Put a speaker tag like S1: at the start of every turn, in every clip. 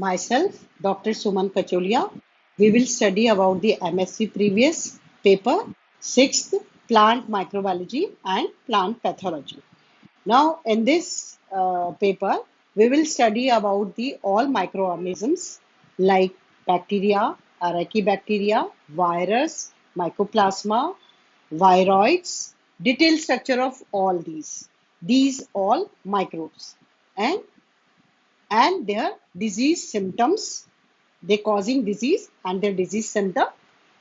S1: Myself, Dr. Suman Kacholia. We will study about the MSc previous paper, 6th Plant Microbiology and Plant Pathology. Now, in this paper, we will study about the all microorganisms like bacteria, arachidibacteria, virus, mycoplasma, viroids, detailed structure of all these all microbes, and their disease symptoms, they causing disease and their disease symptom,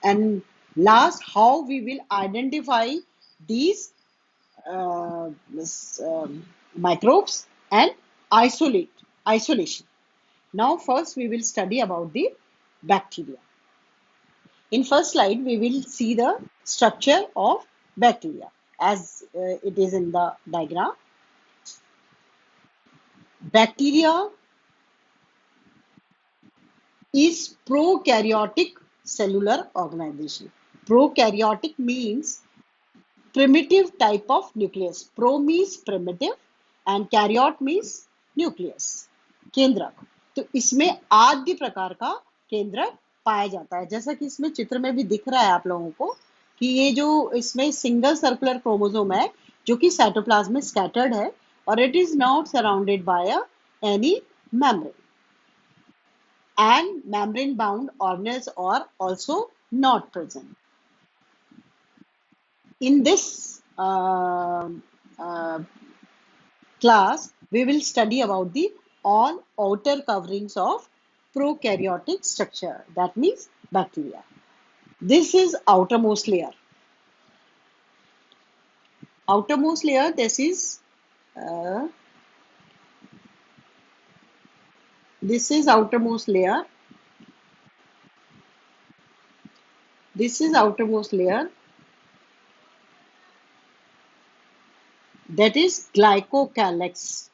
S1: and last how we will identify these microbes and isolation. Now first we will study about the bacteria. In first slide we will see the structure of bacteria as it is in the diagram. Bacteria is prokaryotic cellular organization. Prokaryotic means primitive type of nucleus. Pro means primitive and karyote means nucleus, केंद्रक. तो इसमें आद्य प्रकार का केंद्रक पाया जाता है, जैसा कि इसमें चित्र में भी दिख रहा है आप लोगों को कि ये जो इसमें सिंगल सर्कुलर क्रोमोसोम है जो कि साइटोप्लाज्म में स्कैटर्ड है और it is not surrounded by any membrane, and membrane bound organelles are also not present. In this class we will study about the all outer coverings of prokaryotic structure, that means bacteria. This is outermost layer. Outermost layer, this is outermost layer. This is outermost layer, that is glycocalyx.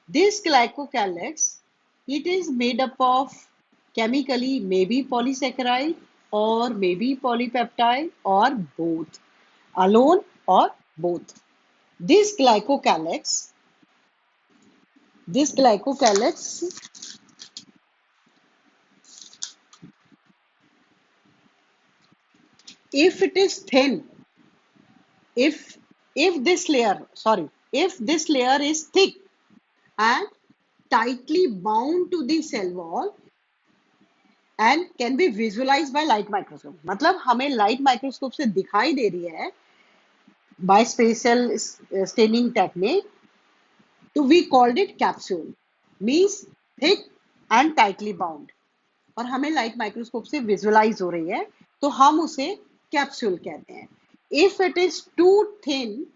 S1: This glycocalyx, it is made up of chemically maybe polysaccharide or maybe polypeptide or both, alone or both. This glycocalyx, if it is thin, if this layer is thick and tightly bound to the cell wall and can be visualized by light microscope, मतलब हमें light microscope से दिखाई दे रही है by spatial staining technique, तो we called it capsule, means thick and tightly bound, और हमें light microscope से विजुअलाइज हो रही है तो हम उसे कैप्सूल कहते हैं. If it is too thin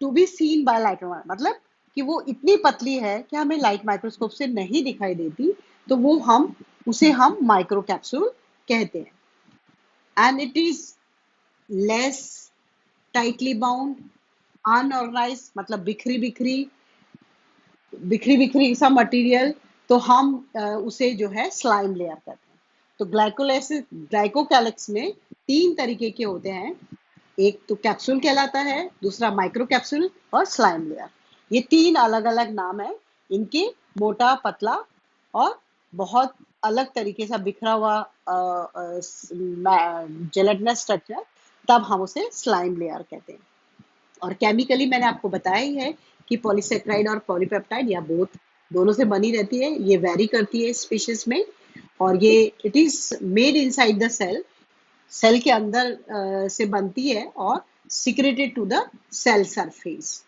S1: to be seen by light, मतलब कि वो इतनी पतली है कि हमें लाइट माइक्रोस्कोप से नहीं दिखाई देती, तो वो उसे हम माइक्रो कैप्सूल कहते हैं. And it is less tightly bound, unorganized, मतलब बिखरी सा मटेरियल, तो हम उसे जो है स्लाइम लेयर कहते हैं. तो ग्लाइकोकैलिक्स में 3 तरीके के होते हैं, एक तो कैप्सूल कहलाता है, दूसरा माइक्रो कैप्सूल और स्लाइम लेयर. ये 3 अलग अलग नाम है इनके, मोटा, पतला और बहुत अलग तरीके से बिखरा हुआ जेलेटिनस स्ट्रक्चर, तब हम उसे स्लाइम लेयर कहते हैं. और केमिकली मैंने आपको बताया ही है कि पॉलीसेक्राइड और पॉलीपेप्टाइड या दोनों से बनी रहती है. ये वेरी करती है स्पीशीज में, और ये it is made inside the cell के अंदर से बनती है और secreted to the cell surface.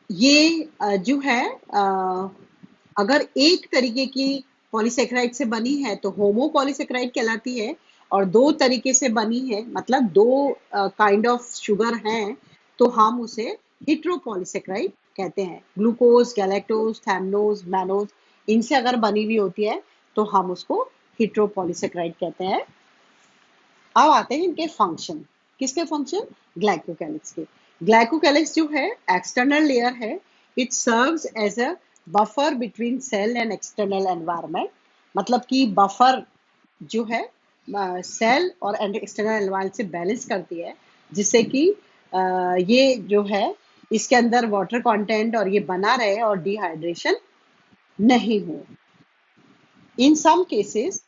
S1: ये जो है अगर एक तरीके की पॉलीसेक्राइड से बनी है तो होमोपॉलीसेक्राइड कहलाती है, और 2 तरीके से बनी है मतलब 2 काइंड ऑफ शुगर हैं तो हम उसे हेट्रोपॉलीसेक्राइड कहते हैं. ग्लूकोज, गैलेक्टोज, थैमनोज, मैनोज, इनसे अगर बनी हुई होती है तो हम उसको हेट्रोपॉलीसेक्राइड कहते हैं. अब आते हैं इनके फंक्शन. किसके फंक्शन? ग्लाइकोकैलिक्स के. ग्लाइकोकैलिक्स जो है एक्सटर्नल लेयर है. It serves as a buffer between cell and external environment, मतलब कि बफर जो है सेल और एक्सटर्नल एनवायरनमेंट से बैलेंस करती है, जिससे कि ये जो है इसके अंदर वाटर कंटेंट और ये बना रहे और डिहाइड्रेशन नहीं हो। इन सम केसेस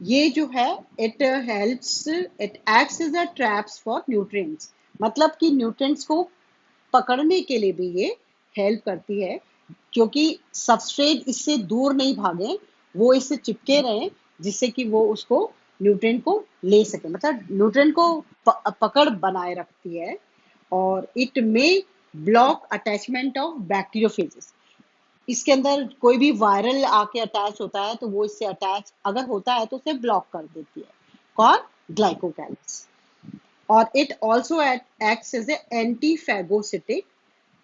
S1: ये जो है it helps, it acts as a traps for nutrients, मतलब कि न्यूट्रिएंट्स को पकड़ने के लिए भी ये हेल्प करती है, क्योंकि सबस्ट्रेट इससे दूर नहीं भागे, वो इससे चिपके रहे, जिससे कि वो उसको न्यूट्रिएंट को ले सके, मतलब न्यूट्रिएंट को पकड़ बनाए रखती है। और it may block attachment of bacteriophages, इसके अंदर कोई भी वायरल आके अटैच होता है तो वो इससे अटैच अगर होता है तो उसे ब्लॉक कर देती है, कौन, ग्लाइकोकैलिक्स। और it also acts as an anti-phagocytic,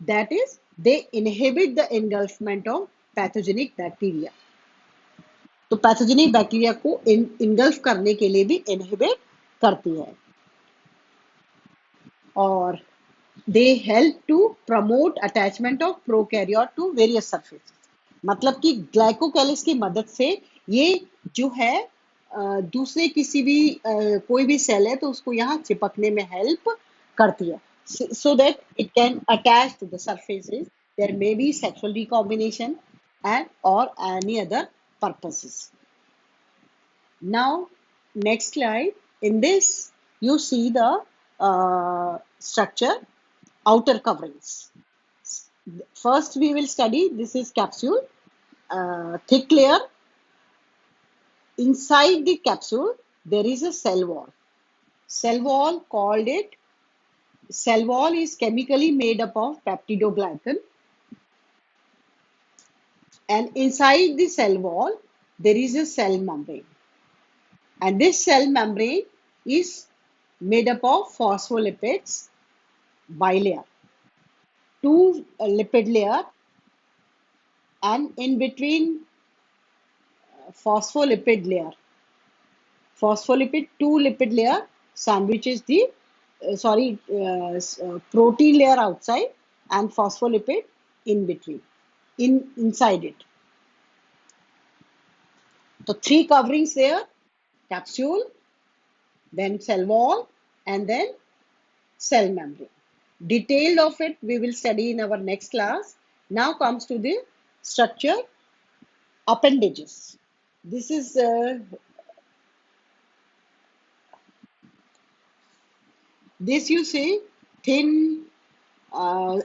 S1: that is they inhibit the engulfment of pathogenic bacteria, तो पैथोजेनिक बैक्टीरिया को इंगल्फ करने के लिए भी इनहिबिट करती है। और they help to promote attachment of prokaryote to various surfaces, मतलब कि ग्लाइकोकैलिक्स की मदद से ये जो है दूसरे किसी भी कोई भी सेल है तो उसको यहाँ चिपकने में हेल्प करती है, so that it can attach to the surfaces. There may be sexual recombination and or any other purposes. Now, next slide. In this, you see the structure, outer coverings. First, we will study this is capsule, thick layer. Inside the capsule, there is a cell wall. Cell wall called it. Cell wall is chemically made up of peptidoglycan, and inside the cell wall there is a cell membrane, and this cell membrane is made up of phospholipids bilayer, two lipid layer, and in between phospholipid layer, phospholipid two lipid layer sandwiches the protein layer outside and phospholipid in between, inside it. So three coverings there: capsule, then cell wall, and then cell membrane. Detail of it we will study in our next class. Now comes to the structure, appendages. This is this you see thin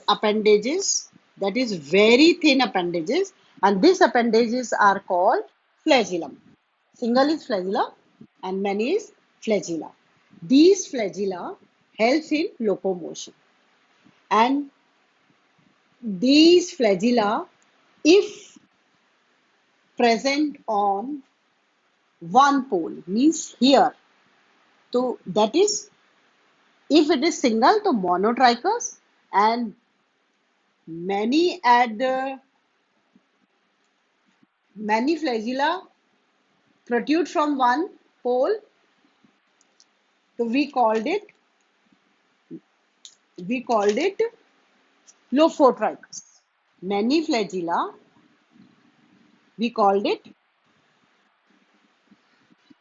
S1: appendages, that is very thin appendages, and these appendages are called flagellum. Single is flagella and many is flagella. These flagella helps in locomotion, and these flagella, if present on one pole, means here, so that is, if it is single to monotrichous, and many at the many flagella protrude from one pole, so we called it lophotrichous. Many flagella, we called it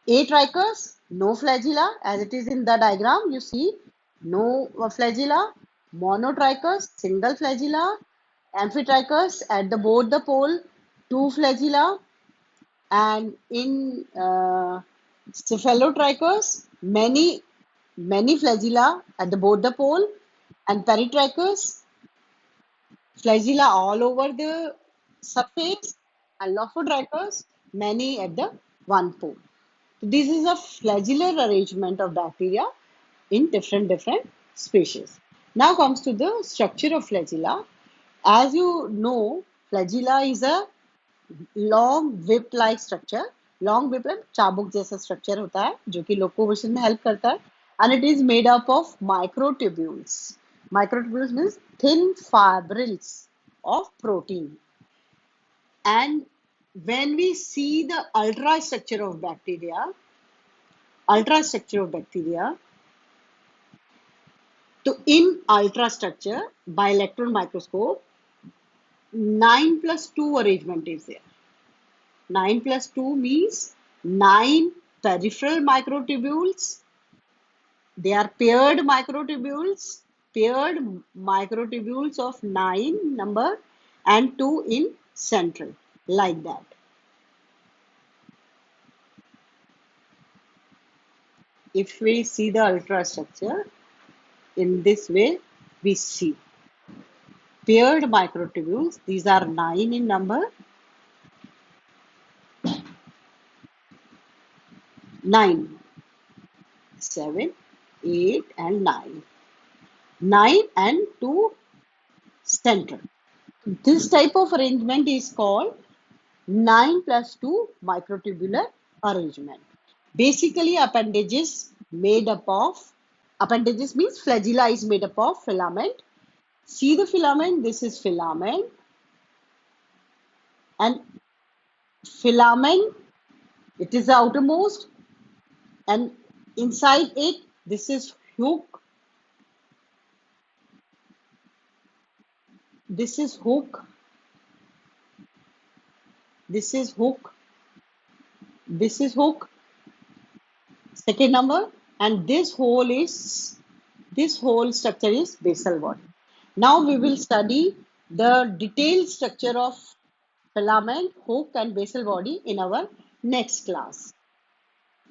S1: atrichous, no flagella, as it is in the diagram. You see, no flagella, monotrichous, single flagella, amphitrichous at the both the pole, two flagella, and in cephalotrichous, many flagella at the both the pole, and peritrichous, flagella all over the surface, and lophotrichous, many at the one pole. This is a flagellar arrangement of bacteria in different species. Now comes to the structure of flagella. As you know, flagella is a long whip-like structure. Long whip like चाबुक जैसा structure होता है जो कि locomotion में help करता है, and it is made up of microtubules. Microtubules means thin fibrils of protein. And when we see the ultrastructure of bacteria, so in ultrastructure by electron microscope, 9 plus 2 arrangement is there. 9 plus 2 means 9 peripheral microtubules. They are paired microtubules, paired microtubules of 9 number and 2 in central, like that. If we see the ultrastructure in this way, we see paired microtubules. These are 9 in number. 9, 7, 8 and 9. 9 and 2 central. This type of arrangement is called 9 plus 2 microtubular arrangement. Basically, appendages means flagella is made up of filament. See the filament, this is filament, and filament, it is the outermost, and inside it, this is hook, this is hook, this is hook, this is hook, second number, and this whole structure is basal body. Now we will study the detailed structure of filament, hook and basal body in our next class.